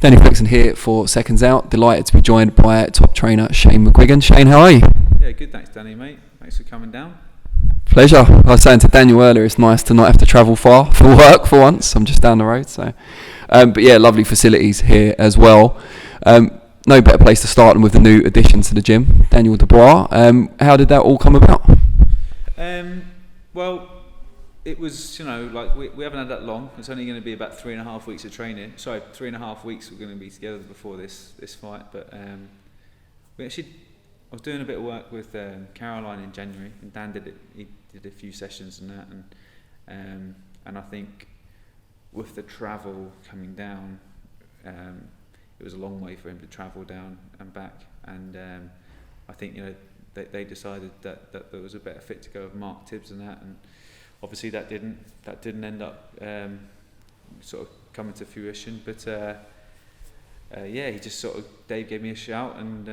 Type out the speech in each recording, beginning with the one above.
Daniel Dubois here for Seconds Out. Delighted to be joined by top trainer Shane McGuigan. Shane, how are you? Yeah, good. Thanks, Danny, mate. Thanks for coming down. Pleasure. I was saying to Daniel earlier, it's nice to not have to travel far for work for once. I'm just down the road. So, but yeah, lovely facilities here as well. No better place to start than with the new addition to the gym, Daniel Dubois. How did that all come about? Well, it was, like we haven't had that long. It's only going to be about 3.5 weeks of training. Sorry, 3.5 weeks we're going to be together before this fight. But I was doing a bit of work with Caroline in January, and Dan he did a few sessions and that, and I think with the travel coming down, it was a long way for him to travel down and back, and I think they decided that there was a better fit to go with Mark Tibbs and that, and obviously that didn't end up sort of coming to fruition, but he just sort of, Dave gave me a shout, and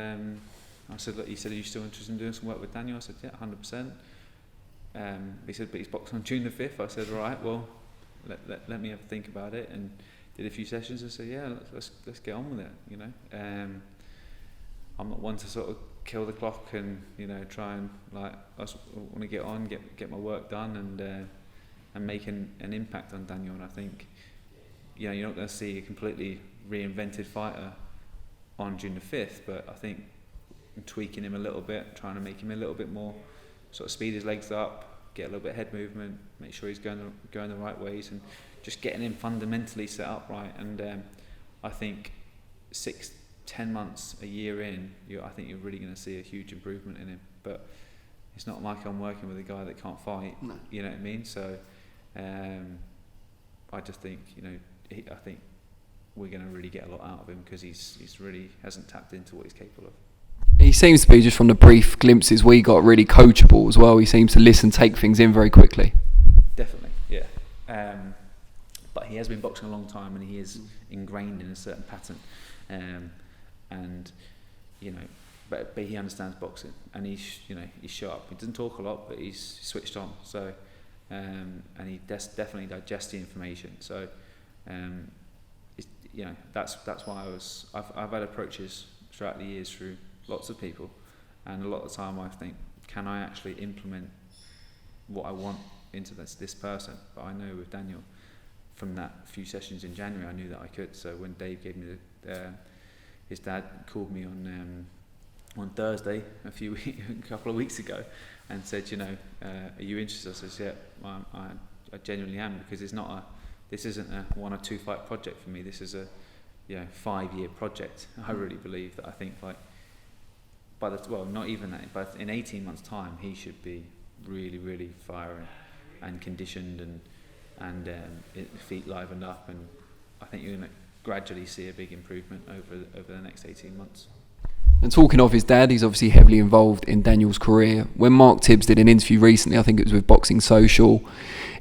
I said, look, he said, are you still interested in doing some work with Daniel? I said, yeah, 100%. He said, but he's boxing on June the 5th. I said, all right, well, let me have a think about it, and did a few sessions. I said, yeah, let's get on with it, I'm not one to sort of kill the clock and, try and, I want to get on, get my work done, and make an impact on Daniel. And I think, you're not going to see a completely reinvented fighter on June the 5th, but I think tweaking him a little bit, trying to make him a little bit more, sort of speed his legs up, get a little bit of head movement, make sure he's going the right ways, and just getting him fundamentally set up right. And I think 6-10 months, a year in, I think you're really going to see a huge improvement in him. But it's not like I'm working with a guy that can't fight. No. You know what I mean? So I just think I think we're going to really get a lot out of him, because he's really hasn't tapped into what he's capable of. He seems to be, just from the brief glimpses we got, really coachable as well. He seems to listen, take things in very quickly. Definitely, yeah. But he has been boxing a long time, and he is ingrained in a certain pattern. But he understands boxing, and he's sharp. He doesn't talk a lot, but he's switched on. So, and he definitely digests the information. So, that's why I've had approaches throughout the years through lots of people, and a lot of the time I think, can I actually implement what I want into this person? But I know with Daniel, from that few sessions in January, I knew that I could. So when Dave gave me his dad called me on Thursday a couple of weeks ago and said, are you interested? I said, yeah, I genuinely am, because this isn't a 1 or 2 fight project for me. This is a 5-year project. I really believe that. I think not even that, but in 18 months' time, he should be really, really firing and conditioned and feet livened up, and I think you're going to gradually see a big improvement over the next 18 months. And talking of his dad, he's obviously heavily involved in Daniel's career. When Mark Tibbs did an interview recently, I think it was with Boxing Social,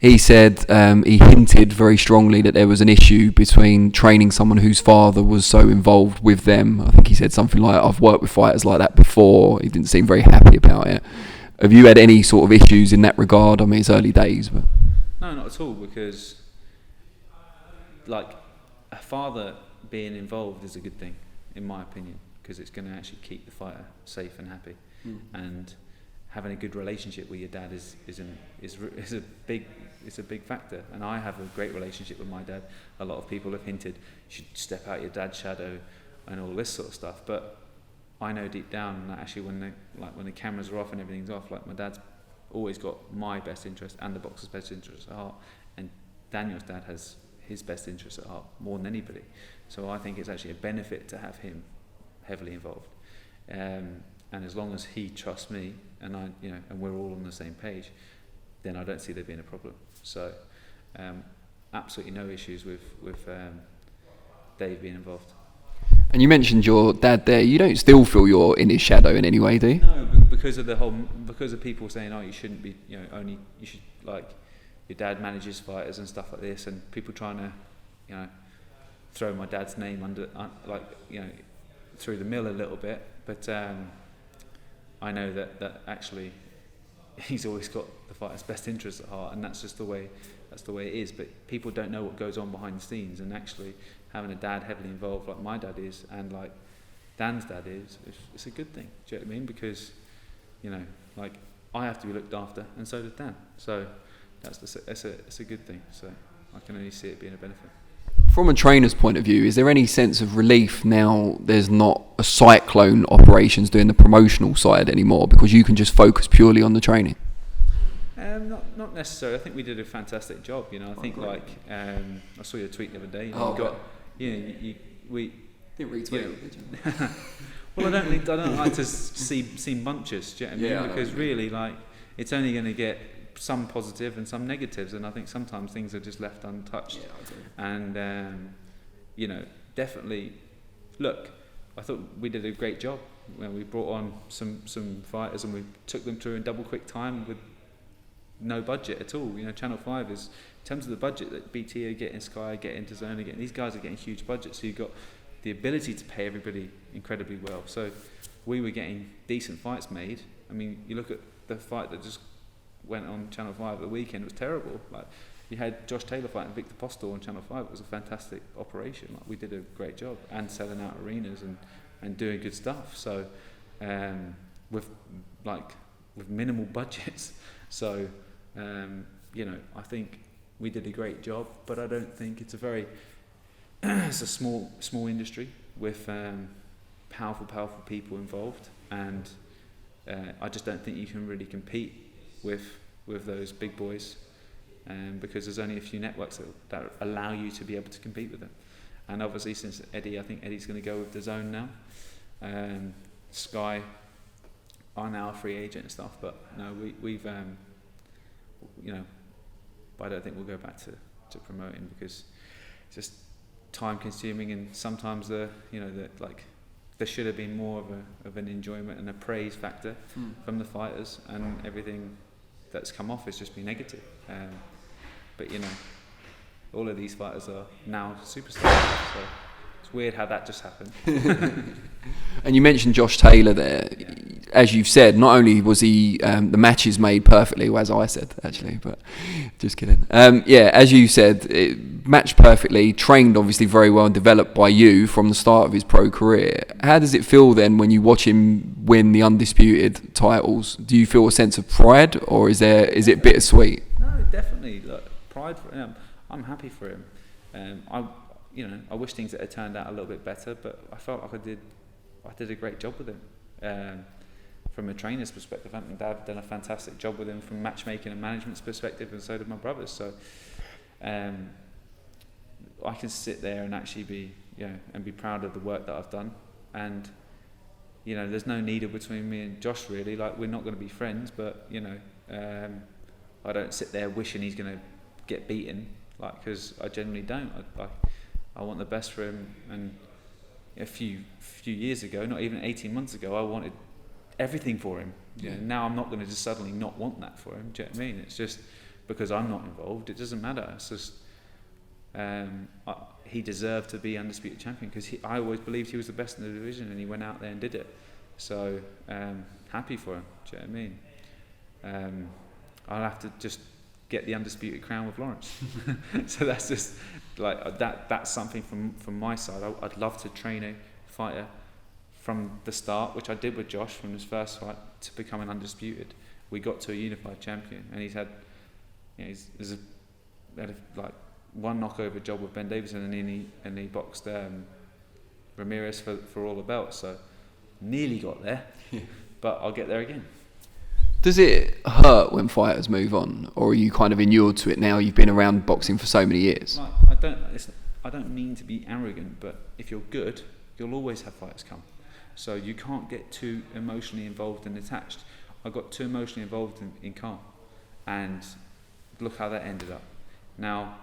he said he hinted very strongly that there was an issue between training someone whose father was so involved with them. I think he said something like, I've worked with fighters like that before. He didn't seem very happy about it. Have you had any sort of issues in that regard? I mean, it's early days, but... No, not at all, because a father being involved is a good thing, in my opinion, because it's going to actually keep the fighter safe and happy. And having a good relationship with your dad is a big factor. And I have a great relationship with my dad. A lot of people have hinted you should step out your dad's shadow and all this sort of stuff. But I know deep down that actually when the cameras are off and everything's off, my dad's always got my best interest and the boxer's best interest at heart. And Daniel's dad has his best interest at heart more than anybody. So I think it's actually a benefit to have him heavily involved. And as long as he trusts me and and we're all on the same page, then I don't see there being a problem. So absolutely no issues with Dave being involved. And you mentioned your dad there. You don't still feel you're in his shadow in any way, do you? No, because of people saying, oh, you shouldn't be, only you should, your dad manages fighters and stuff like this, and people trying to, throw my dad's name under, through the mill a little bit. But I know that actually he's always got the fighter's best interests at heart, and that's just the way it is. But people don't know what goes on behind the scenes, and actually having a dad heavily involved like my dad is, and like Dan's dad is, it's a good thing. Do you know what I mean? Because, you know, like, I have to be looked after, and so does Dan. So it's a good thing. So I can only see it being a benefit. From a trainer's point of view, is there any sense of relief now there's not a cyclone operations doing the promotional side anymore, because you can just focus purely on the training? Not necessarily. I think we did a fantastic job. You know, I think I saw your tweet the other day. We didn't retweet it, did you? Well, I don't like to seem bunches. Do you know what I mean? Because really, like, it's only going to get some positive and some negatives, and I think sometimes things are just left untouched. Yeah, I agree. And you know, definitely, look, I thought we did a great job. We brought on some fighters, and we took them through in double quick time with no budget at all. You know, Channel 5 is, in terms of the budget that BT are getting, Sky are getting, DAZN are getting, these guys are getting huge budgets, so you've got the ability to pay everybody incredibly well. So we were getting decent fights made. I mean, you look at the fight that just went on Channel 5 at the weekend, it was terrible. Like, you had Josh Taylor fighting Victor Postel on Channel 5. It was a fantastic operation. Like, we did a great job, and selling out arenas and doing good stuff. So with minimal budgets. So you know, I think we did a great job, but I don't think it's it's a small industry with powerful people involved, and I just don't think you can really compete with those big boys, because there's only a few networks that allow you to be able to compete with them. And obviously, since I think Eddie's going to go with DAZN now, Sky are now a free agent and stuff, but no, we've you know, but I don't think we'll go back to promoting, because it's just time consuming, and sometimes there should have been more of an enjoyment and a praise factor from the fighters, and everything that's come off has just been negative. But you know, all of these fighters are now superstars, so it's weird how that just happened. And you mentioned Josh Taylor there. Yeah. As you've said, not only was he the matches made perfectly, well, as I said actually, but just kidding. As you said, it matched perfectly, trained obviously very well and developed by you from the start of his pro career. How does it feel then when you watch him win the undisputed titles? Do you feel a sense of pride, or is it bittersweet? No, definitely. Look, pride for him. I'm happy for him. I wish things had turned out a little bit better, but I felt like I did a great job with him. From a trainer's perspective, I think Dad done a fantastic job with him from matchmaking and management's perspective, and so did my brothers. So I can sit there and actually be proud of the work that I've done. And you know, there's no needle between me and Josh really. Like, we're not going to be friends, but you know, I don't sit there wishing he's going to get beaten, like, because I generally don't. I want the best for him. And a few years ago, not even 18 months ago, I wanted everything for him. Yeah. And now I'm not going to just suddenly not want that for him. Do you know what I mean? It's just because I'm not involved. It doesn't matter. It's just he deserved to be undisputed champion, because I always believed he was the best in the division, and he went out there and did it. So happy for him. Do you know what I mean? I'll have to just get the undisputed crown with Lawrence. So that's just like that's something from my side. I'd love to train a fighter from the start, which I did with Josh from his first fight, to become an undisputed. We got to a unified champion, and he's had one knockover job with Ben Davison, and he boxed Ramirez for all the belts. So nearly got there, but I'll get there again. Does it hurt when fighters move on, or are you kind of inured to it now? You've been around boxing for so many years. I don't mean to be arrogant, but if you're good, you'll always have fighters come. So you can't get too emotionally involved and attached. I got too emotionally involved in Khan, and look how that ended up. Now,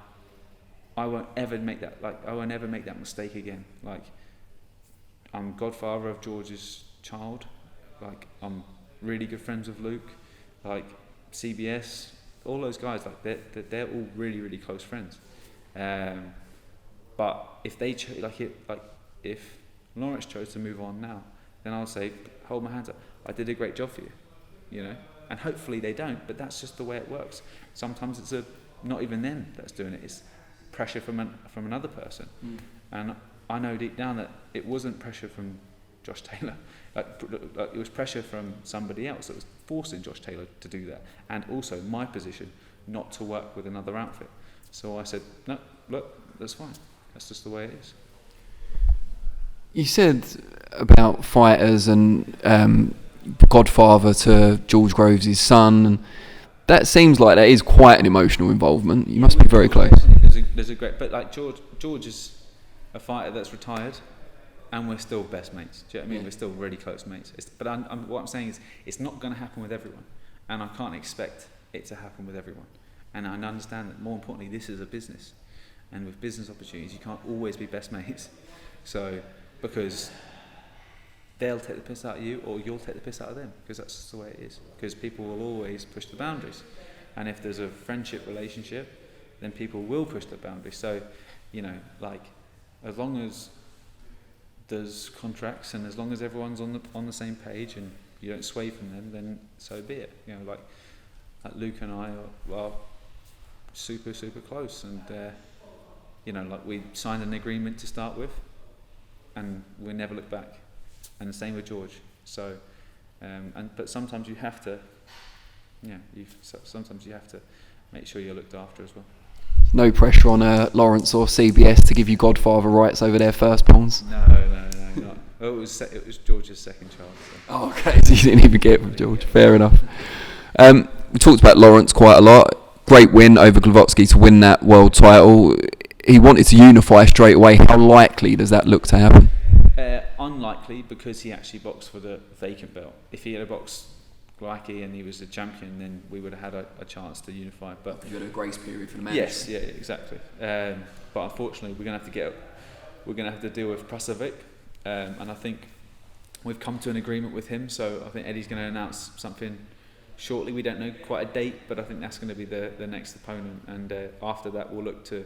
I won't ever make that mistake again. Like, I'm godfather of George's child. Like, I'm really good friends with Luke. Like, CBS, all those guys, like they're all really, really close friends. But if they if Lawrence chose to move on now, then I'll say, hold my hands up. I did a great job for you. you know, and hopefully they don't, but that's just the way it works. Sometimes it's not even them that's doing it, it's pressure from another person. And I know deep down that it wasn't pressure from Josh Taylor, like it was pressure from somebody else that was forcing Josh Taylor to do that, and also my position not to work with another outfit. So I said, no, look, that's fine, that's just the way it is. You said about fighters and godfather to George Groves' son, and that seems like that is quite an emotional involvement. You must be very close. There's a great, but like George is a fighter that's retired, and we're still best mates. Do you know what I mean? We're still really close mates. But what I'm saying is, it's not going to happen with everyone, and I can't expect it to happen with everyone. And I understand that, more importantly, this is a business, and with business opportunities, you can't always be best mates. So, because they'll take the piss out of you, or you'll take the piss out of them, because that's just the way it is. Because people will always push the boundaries, and if there's a friendship relationship, then people will push the boundaries. So, you know, like, as long as there's contracts and as long as everyone's on the same page and you don't sway from them, then so be it. You know, like Luke and I are super close, and you know, like, we signed an agreement to start with, and we never look back. And the same with George. So, but sometimes you have to, sometimes you have to make sure you're looked after as well. No pressure on Lawrence or CBS to give you godfather rights over their firstborns? No, not. Well, it was George's second child. So. Oh, okay, so you didn't even get it with George. Fair enough. We talked about Lawrence quite a lot. Great win over Glavotsky to win that world title. He wanted to unify straight away. How likely does that look to happen? Unlikely, because he actually boxed for the vacant belt. If he had boxed Glowacki and he was the champion, then we would have had a chance to unify. But you had a grace period for the match. Yes, yeah, exactly. But unfortunately, we're going to have to deal with Prasovic, and I think we've come to an agreement with him. So I think Eddie's going to announce something shortly. We don't know quite a date, but I think that's going to be the next opponent. And after that, we'll look to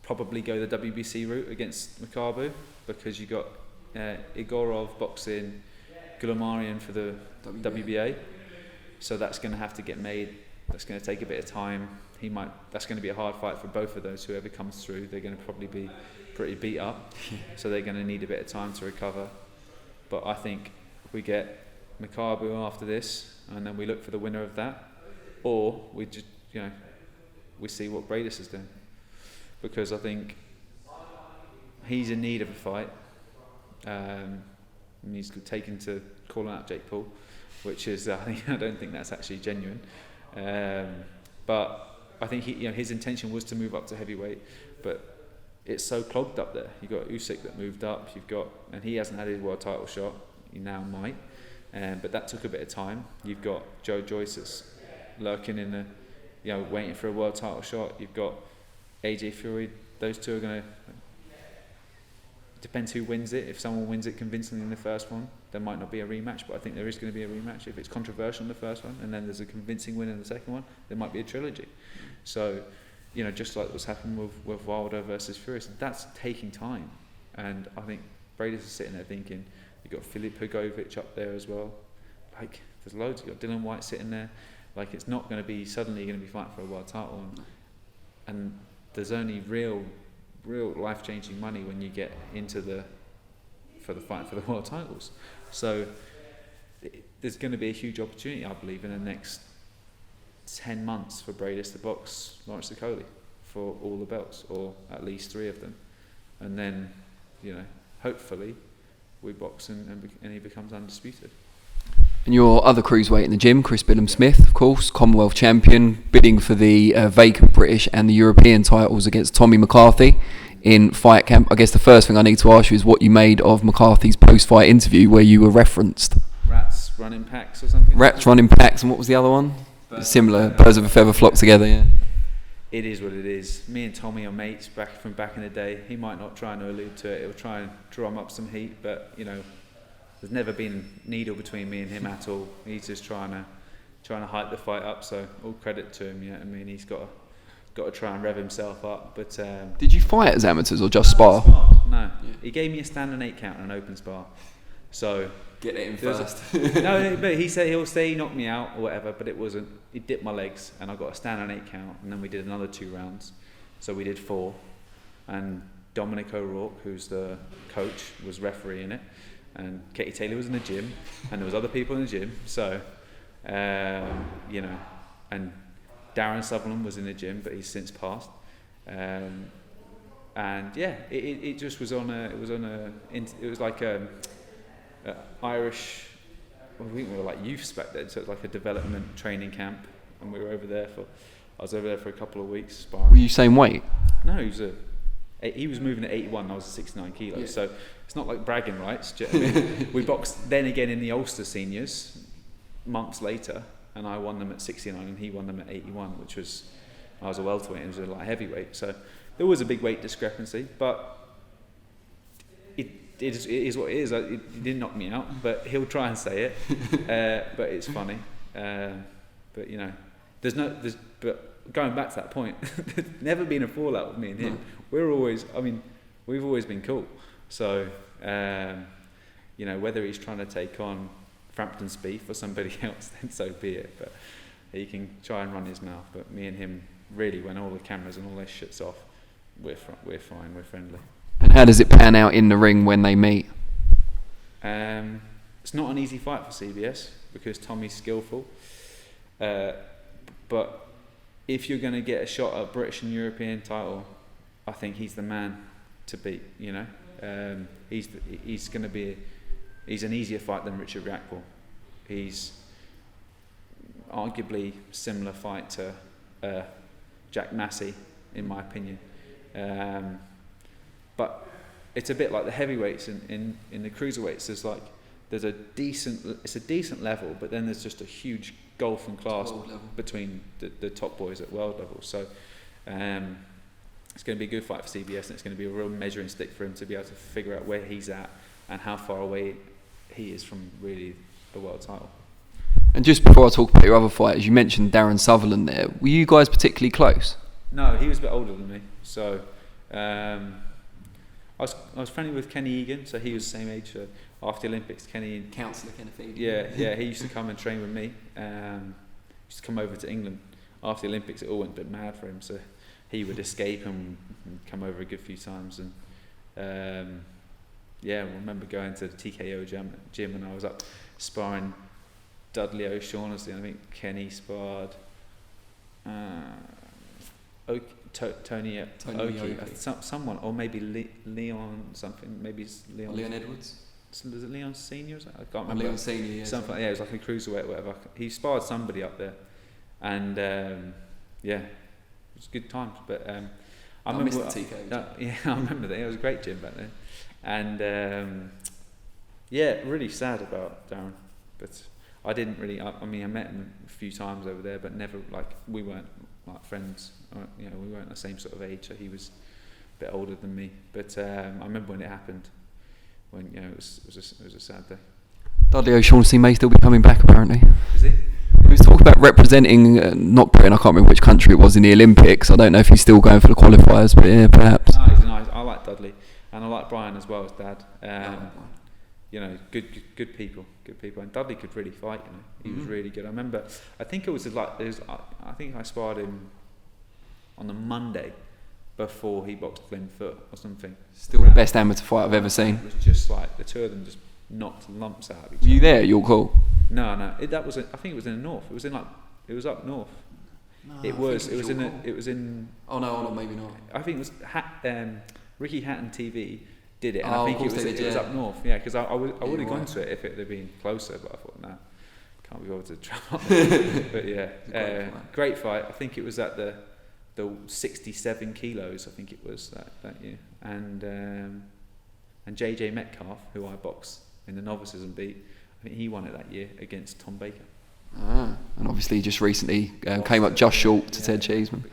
probably go the WBC route against Makabu, because you got Igorov boxing Gulomarian for the WBA, so that's going to have to get made. That's going to take a bit of time. That's going to be a hard fight for both of those. Whoever comes through, they're going to probably be pretty beat up, so they're going to need a bit of time to recover. But I think if we get Makabu after this, and then we look for the winner of that, or we just, we see what Bradis is doing, because I think he's in need of a fight. And he's taken to calling out Jake Paul, which is I don't think that's actually genuine. But I think his intention was to move up to heavyweight, but it's so clogged up there. You've got Usyk that moved up. And he hasn't had his world title shot. He now might, but that took a bit of time. You've got Joe Joyce that's lurking in the, waiting for a world title shot. You've got AJ Fury. Those two are going to. Depends who wins it. If someone wins it convincingly in the first one, there might not be a rematch, but I think there is going to be a rematch. If it's controversial in the first one and then there's a convincing win in the second one, there might be a trilogy. So, just like what's happened with Wilder versus Fury, that's taking time. And I think Bradis is sitting there thinking, you've got Filip Hrgovic up there as well. Like, there's loads. You've got Dylan White sitting there. Like, it's not going to be suddenly you're going to be fighting for a world title. And there's only real life-changing money when you get into the fight for the world titles. So there's going to be a huge opportunity, I believe, in the next 10 months for Bradis to box Lawrence Okolie for all the belts, or at least 3 of them, and then hopefully we box and he becomes undisputed. And your other cruiserweight in the gym, Chris Billam-Smith, of course, Commonwealth champion, bidding for the vacant British and the European titles against Tommy McCarthy in Fight Camp. I guess the first thing I need to ask you is what you made of McCarthy's post-fight interview where you were referenced. Rats running packs or something? Rats running packs, and what was the other one? Similar, birds of a feather flock together, yeah. It is what it is. Me and Tommy are mates back in the day. He might not try and allude to it. He'll try and drum up some heat, but, there's never been a needle between me and him at all. He's just trying to hype the fight up. So all credit to him. Yeah, I mean, he's got to try and rev himself up. But did you fight as amateurs or just spar? No, he gave me a standing 8 count and an open spar. So Get it in first. No, but he'll say he knocked me out or whatever, but it wasn't. He dipped my legs, and I got a stand and 8 count, and then we did another 2 rounds. So we did 4, and Dominic O'Rourke, who's the coach, was refereeing it, and Katie Taylor was in the gym, and there was other people in the gym. So, you know, and Darren Sutherland was in the gym, but he's since passed. And yeah, it just was on a. It was like a Irish. Well, we were like youths back then, so it was like a development training camp, and we were over there for. I was over there for a couple of weeks sparring. Were you same weight? No, he was moving at 81. I was at 69 kilos, yeah. So it's not like bragging rights. Do you know what I mean? We boxed then again in the Ulster seniors months later, and I won them at 69, and he won them at 81, which was I was a welterweight and he was a light heavyweight. So there was a big weight discrepancy, but it is what it is. He didn't knock me out, but he'll try and say it. But it's funny. But you know, but going back to that point, there's never been a fallout with me and him. We've always been cool. So you know, whether he's trying to take on Frampton's beef or somebody else, then so be it. But he can try and run his mouth. But me and him, really, when all the cameras and all this shit's off, we're fine, we're friendly. And how does it pan out in the ring when they meet? It's not an easy fight for CBS because Tommy's skillful. But if you're going to get a shot at a British and European title, I think he's the man to beat. You know, he's going to be. He's an easier fight than Richard Rackball. He's arguably similar fight to Jack Massey, in my opinion. But it's a bit like the heavyweights in the cruiserweights. There's a decent level, but then there's just a huge gulf in class between the top boys at world level. So it's going to be a good fight for CBS, and it's going to be a real measuring stick for him to be able to figure out where he's at and how far away he is from really the world title. And just before I talk about your other fighters, you mentioned Darren Sutherland there. Were you guys particularly close? No, he was a bit older than me. So I was friendly with Kenny Egan, so he was the same age. After the Olympics, Councillor Kenneth Egan. Yeah, he used to come and train with me. He used to come over to England. After the Olympics, it all went a bit mad for him, so he would escape and come over a good few times. And yeah, I remember going to the TKO gym and I was up sparring Dudley O'Shaughnessy, and I think Kenny sparred Tony Okolie, someone, or maybe Leon something, maybe it's Leon Edwards. Was it Leon Senior? I can't remember. Leon Senior, yeah. Something, yeah, it was like a cruiserweight or whatever. He sparred somebody up there, and yeah, it was good times. But I remember missed the TKO. Yeah, I remember that. It was a great gym back then, and yeah, really sad about Darren. But I didn't really. I mean, I met him a few times over there, but never we weren't like friends. You know, we weren't the same sort of age. So he was a bit older than me. But I remember when it happened. When it was a sad day. Dudley O'Shaughnessy may still be coming back apparently. Is he? He was talking about representing not Britain. I can't remember which country it was in the Olympics. I don't know if he's still going for the qualifiers, but yeah, perhaps. No, he's nice. I like Dudley, and I like Brian as well as Dad. You know, good people, and Dudley could really fight. You know, he was really good. I remember. I think I think I sparred him on the Monday before he boxed Flynn Foot or something. Still the best amateur fight I've ever seen. It was just like the two of them just knocked lumps out of each other. Were you there? Your call? No. I think it was in the north. It was up north. No, it was in. Oh no, maybe not. I think it was Ricky Hatton TV did it, and I think it was up north. Yeah, because I would have gone to it if it had been closer, but I thought can't be bothered to travel. But yeah, great fight. I think it was at the 67 kilos, I think it was that year, and JJ Metcalf, who I boxed in the novices and beat, I think he won it that year against Tom Baker. And obviously just recently came up just short to Ted Cheeseman.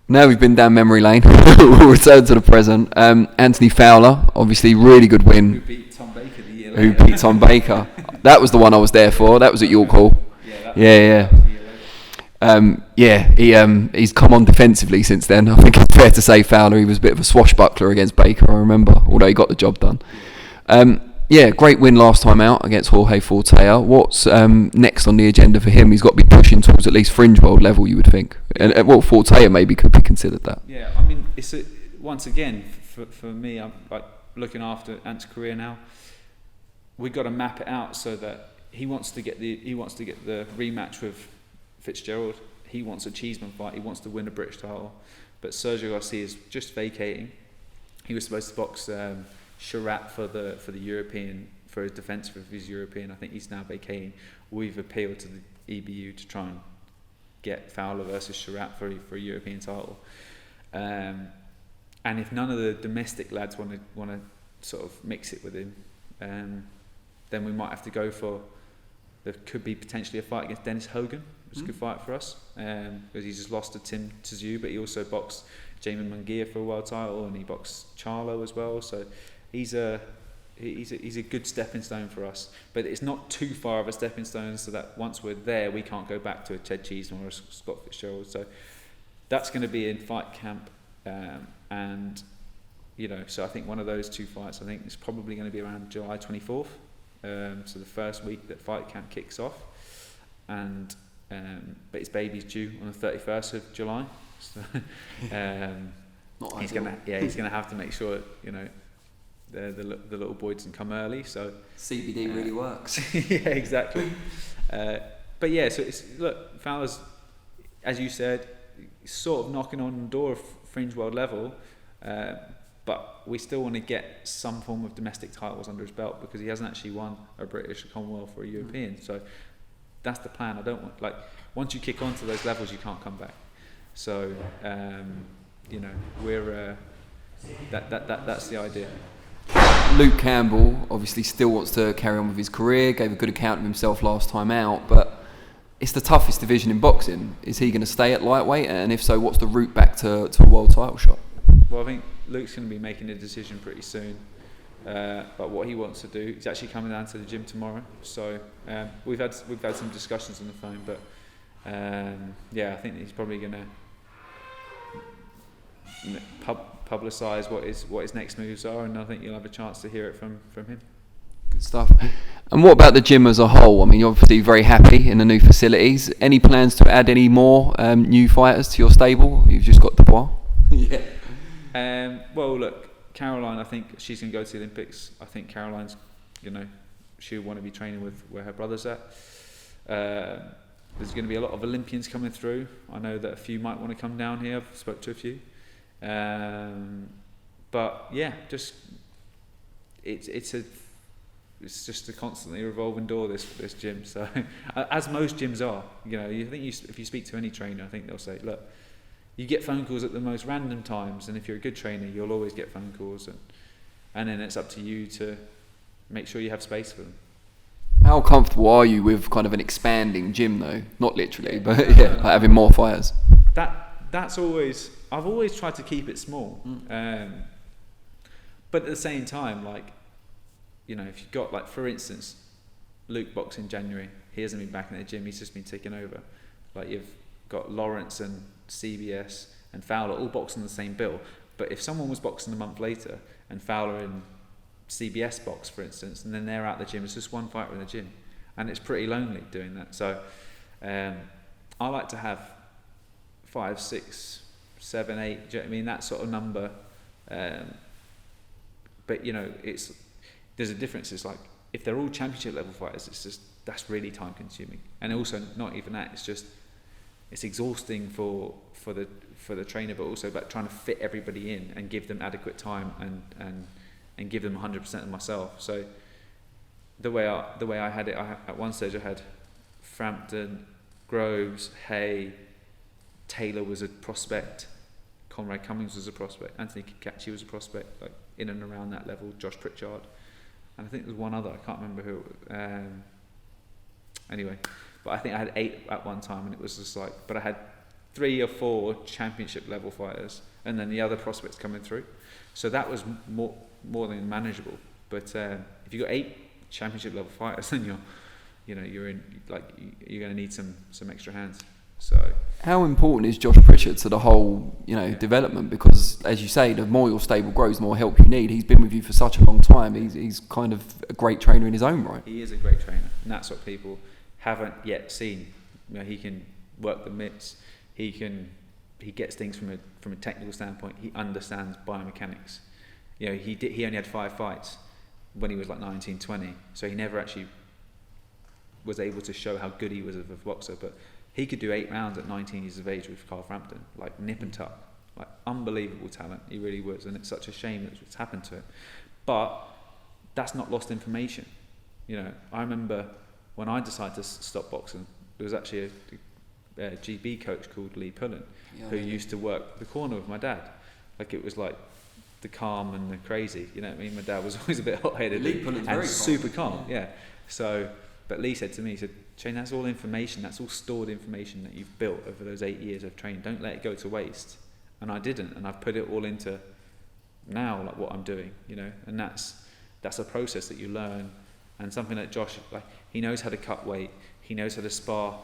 Now we've been down memory lane. We'll return to the present. Anthony Fowler, obviously really good win. Who beat Tom Baker the year later. That was the one I was there for. That was at York Hall. Yeah. He's come on defensively since then. I think it's fair to say Fowler, he was a bit of a swashbuckler against Baker, I remember, although he got the job done. Yeah, great win last time out against Jorge Fortea. What's next on the agenda for him? He's got to be pushing towards at least fringe world level, you would think. And Fortea maybe could be considered that. Yeah, I mean, once again, for me, I'm like looking after Ant's career now. We've got to map it out so that he wants to get the rematch with Fitzgerald. He wants a Cheeseman fight. He wants to win a British title. But Sergio Garcia is just vacating. He was supposed to box Sharat for the European, for his defence of his European. I think he's now vacating. We've appealed to the EBU to try and get Fowler versus Sharat for a European title. And if none of the domestic lads want to sort of mix it with him, then we might have to go for. There could be potentially a fight against Dennis Hogan, which is a good fight for us, because he's just lost to Tim Tszyu, but he also boxed Jamie Munguia for a world title, and he boxed Charlo as well. So he's a good stepping stone for us, but it's not too far of a stepping stone, so that once we're there, we can't go back to a Ted Cheeseman or a Scott Fitzgerald. So that's going to be in fight camp, and so I think one of those two fights, I think, is probably going to be around July 24th. So the first week that fight camp kicks off, and but his baby's due on the 31st of July. So he's gonna have to make sure the little boy doesn't come early. So CBD really works. Yeah, exactly. But yeah, so look, Fowler's, as you said, sort of knocking on the door of fringe world level. But we still want to get some form of domestic titles under his belt, because he hasn't actually won a British, a Commonwealth, or a European. So that's the plan. I don't want, once you kick on to those levels, you can't come back. So we're that's the idea. Luke Campbell obviously still wants to carry on with his career. Gave a good account of himself last time out, but it's the toughest division in boxing. Is he going to stay at lightweight? And if so, what's the route back to a world title shot? Well, I think Luke's going to be making a decision pretty soon about what he wants to do. He's actually coming down to the gym tomorrow, so we've had some discussions on the phone. But I think he's probably going to publicise what his next moves are, and I think you'll have a chance to hear it from him. Good stuff. And what about the gym as a whole? I mean, you're obviously very happy in the new facilities. Any plans to add any more new fighters to your stable? You've just got Dubois. Yeah. Well, look, Caroline, I think she's going to go to the Olympics. I think Caroline's, she'll want to be training with where her brother's at. There's going to be a lot of Olympians coming through. I know that a few might want to come down here. I've spoke to a few. But yeah, just it's just a constantly revolving door, this gym. So as most gyms are, if you speak to any trainer, I think they'll say, look, you get phone calls at the most random times, and if you're a good trainer, you'll always get phone calls, and then it's up to you to make sure you have space for them. How comfortable are you with kind of an expanding gym, though? Not literally, but like having more fighters. That's always, I've always tried to keep it small, but at the same time, if you've got, for instance, Luke boxed in January, he hasn't been back in the gym, he's just been taken over. You've got Lawrence and CBS and Fowler all boxing the same bill, but if someone was boxing a month later and Fowler and CBS box, for instance, and then they're out the gym, it's just one fighter in the gym, and it's pretty lonely doing that. So I like to have 5, 6, 7, 8, do you know what I mean, that sort of number, but there's a difference. It's like, if they're all championship level fighters, that's really time consuming, and also not even that, it's exhausting for the trainer, but also about trying to fit everybody in and give them adequate time and give them 100% of myself. So the way I had it, at one stage I had Frampton, Groves, Hay, Taylor was a prospect, Conrad Cummings was a prospect, Anthony Kikachi was a prospect, in and around that level, Josh Pritchard, and I think there was one other, I can't remember who. Anyway, but I think I had 8 at one time, and it was just but I had 3 or 4 championship level fighters, and then the other prospects coming through. So that was more than manageable. But if you got 8 championship level fighters, then you're in, you're going to need some extra hands. So how important is Josh Pritchard to the whole, development? Because as you say, the more your stable grows, the more help you need. He's been with you for such a long time. He's kind of a great trainer in his own right. He is a great trainer, and that's what people haven't yet seen. He can work the mitts. He gets things from a technical standpoint. He understands biomechanics. He only had 5 fights when he was like 19, 20, so he never actually was able to show how good he was as a boxer. But he could do 8 rounds at 19 years of age with Frampton, like nip and tuck, like unbelievable talent. He really was, and it's such a shame that what's happened to him. But that's not lost information. I remember when I decided to stop boxing, there was actually a GB coach called Lee Pullen, who used to work the corner with my dad. Like, it was like the calm and the crazy, you know what I mean? My dad was always a bit hot-headed and super calm. Yeah. So, but Lee said to me, he said, Shane, that's all information, that's all stored information that you've built over those 8 years of training. Don't let it go to waste. And I didn't, and I've put it all into now, like what I'm doing, and that's a process that you learn, and something that Josh, like, he knows how to cut weight, he knows how to spar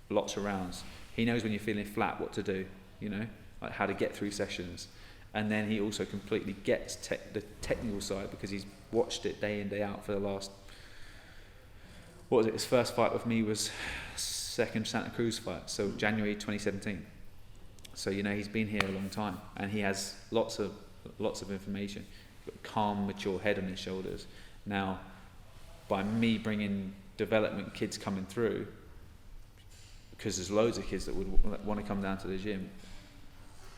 lots of rounds, he knows when you're feeling flat what to do, like how to get through sessions. And then he also completely gets the technical side, because he's watched it day in, day out for the last, what was it, his first fight with me was second Santa Cruz fight, so January 2017. So he's been here a long time, and he has lots of information. He's got a calm, mature head on his shoulders. Now, by me bringing development kids coming through, because there's loads of kids that would want to come down to the gym,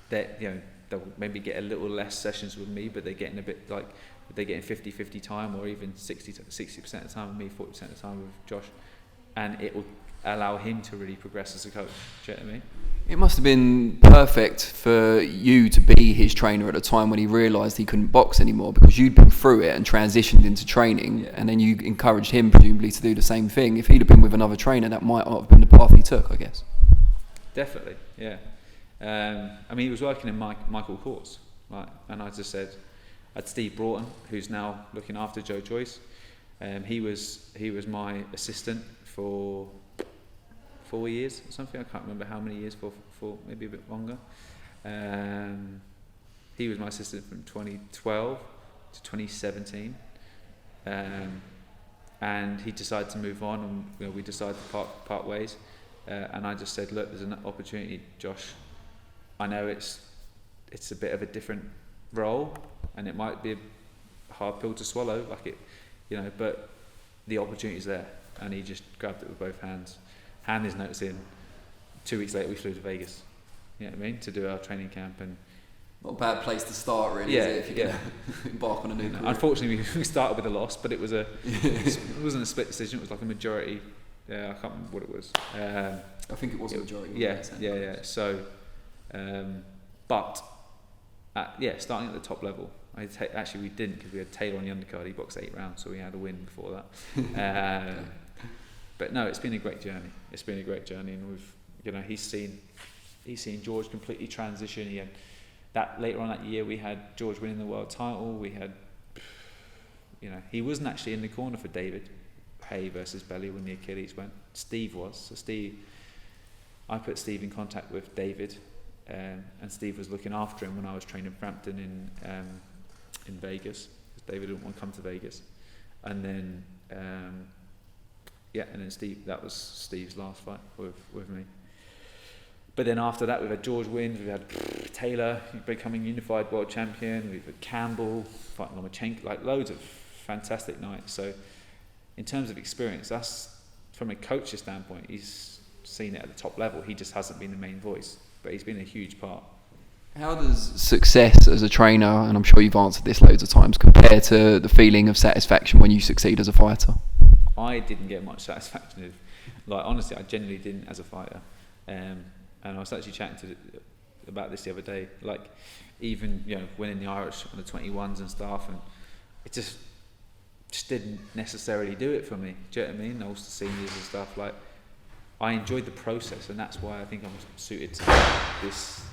that they'll maybe get a little less sessions with me, but they're getting a bit like, they're getting 50-50 time, or even 60% of the time with me, 40% of the time with Josh, and it will allow him to really progress as a coach. Do you know what I mean? It must have been perfect for you to be his trainer at a time when he realised he couldn't box anymore, because you'd been through it and transitioned into training, and then you encouraged him presumably to do the same thing. If he'd have been with another trainer, that might not have been the path he took, I guess. Definitely, yeah. He was working in Michael Courts, right? And I just said, I had Steve Broughton, who's now looking after Joe Joyce. He was my assistant for 4 years or something. I can't remember how many years, for maybe a bit longer. He was my assistant from 2012 to 2017. And he decided to move on, and we decided to part ways. And I just said, look, there's an opportunity, Josh. I know it's a bit of a different role, and it might be a hard pill to swallow, but the opportunity's there. And he just grabbed it with both hands, handed his notice in. 2 weeks later, we flew to Vegas, you know what I mean, to do our training camp. And not a bad place to start, really, is it, if you're going to embark on a new career? Unfortunately, we started with a loss, but it wasn't a split decision. It was like a majority. Yeah, I can't remember what it was. I think it was a majority. Yeah. So, starting at the top level. Actually, we didn't, because we had Taylor on the undercard. He boxed 8 rounds, so we had a win before that. But no, it's been a great journey. And he's seen George completely transition. He had that later on that year. We had George winning the world title. We had, he wasn't actually in the corner for David Hay versus Belly when the Achilles went. Steve was. So I put Steve in contact with David, and Steve was looking after him when I was training Frampton in Vegas, because David didn't want to come to Vegas. And then Steve, that was Steve's last fight with me. But then after that, we've had George wins, we've had Taylor becoming unified world champion, we've had Campbell fighting Lomachenko, like loads of fantastic nights. So in terms of experience, that's, from a coach's standpoint, he's seen it at the top level. He just hasn't been the main voice, but he's been a huge part. How does success as a trainer, and I'm sure you've answered this loads of times, compare to the feeling of satisfaction when you succeed as a fighter? I didn't get much satisfaction. Honestly, I genuinely didn't as a fighter. And I was actually chatting about this the other day. Even winning the Irish on the 21s and stuff, and it just didn't necessarily do it for me. Do you know what I mean? Also the seniors and stuff. I enjoyed the process, and that's why I think I'm suited to this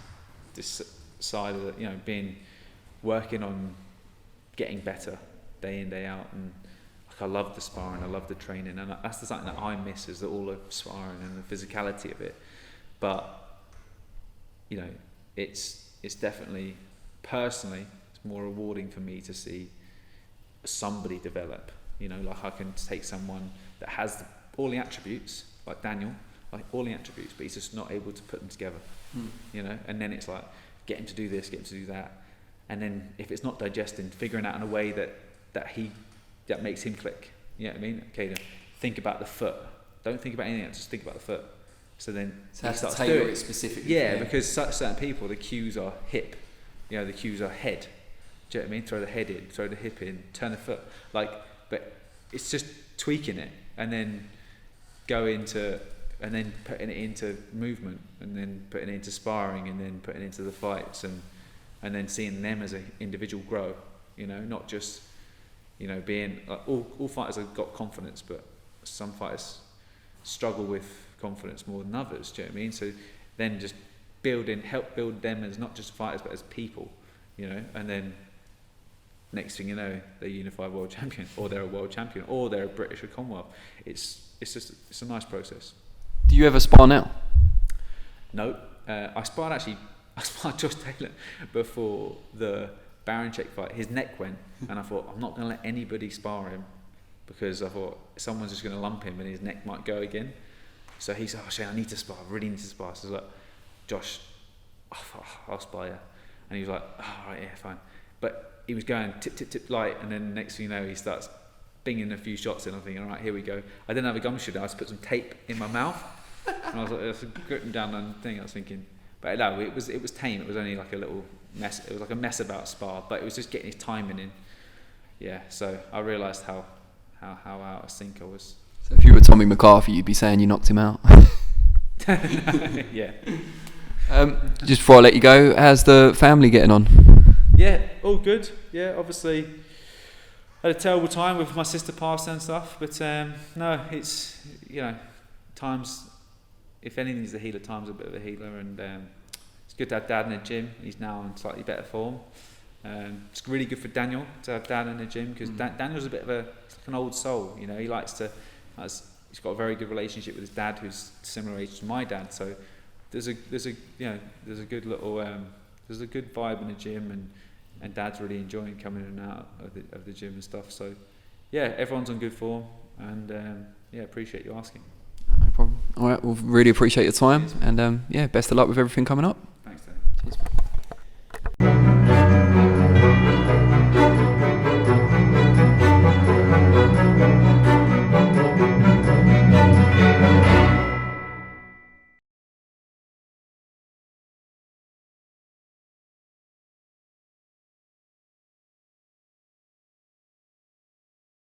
side of it. Working on getting better day in, day out, and I love the sparring, I love the training, and that's something that I miss, is all the sparring and the physicality of it. but you know, it's definitely, personally, it's more rewarding for me to see somebody develop. You know, like I can take someone that has all the attributes, like Daniel, like all the attributes, but he's just not able to put them together. You know, and then it's like, get him to do this, get him to do that, and then if it's not digesting, figuring out in a way that makes him click. You know what I mean? Okay, then think about the foot. Don't think about anything else, just think about the foot. So then so he starts tailor doing it specifically. Yeah, because certain people, the cues are hip. You know, the cues are head. Do you know what I mean? Throw the head in, throw the hip in, turn the foot. Like, but it's just tweaking it, and then and then putting it into movement, and then putting it into sparring, and then putting it into the fights, and then seeing them as an individual grow. You know, not just, you know, being like, all fighters have got confidence, but some fighters struggle with confidence more than others. Do you know what I mean? So then just help build them as not just fighters but as people. You know, and then next thing you know, they're unified world champion, or they're a world champion, or they're a British or Commonwealth. It's a nice process. Do you ever spar now? No, I sparred Josh Taylor before the Baranchek fight. His neck went, and I thought, I'm not going to let anybody spar him, because I thought someone's just going to lump him and his neck might go again. So he said, Shane, I need to spar, I really need to spar. So I was like, Josh, I'll spar you. And he was like, all right, yeah, fine. But he was going tip light, and then next thing you know, he starts binging a few shots in. I'm thinking, all right, here we go. I didn't have a gum shield. I just put some tape in my mouth, and I was like, gripping down on the thing. I was thinking, but no, it was tame. It was only like a little mess. It was like a mess about spar, but it was just getting his timing in. Yeah, so I realised how out of sync I was. So if you were Tommy McCarthy, you'd be saying you knocked him out. Yeah. Just before I let you go, how's the family getting on? Yeah, all good. Yeah, obviously had a terrible time with my sister passing and stuff, but no, it's, you know, times, if anything's a healer, time's a bit of a healer, and it's good to have Dad in the gym. He's now in slightly better form. It's really good for Daniel to have Dad in the gym, because Daniel's a bit of a, it's like an old soul, you know. He likes to, he's got a very good relationship with his dad, who's similar age to my dad. So there's a good little there's a good vibe in the gym, and Dad's really enjoying coming in and out of the gym and stuff. So yeah, everyone's on good form, and yeah, appreciate you asking. No problem. All right, well, really appreciate your time, and yeah, best of luck with everything coming up.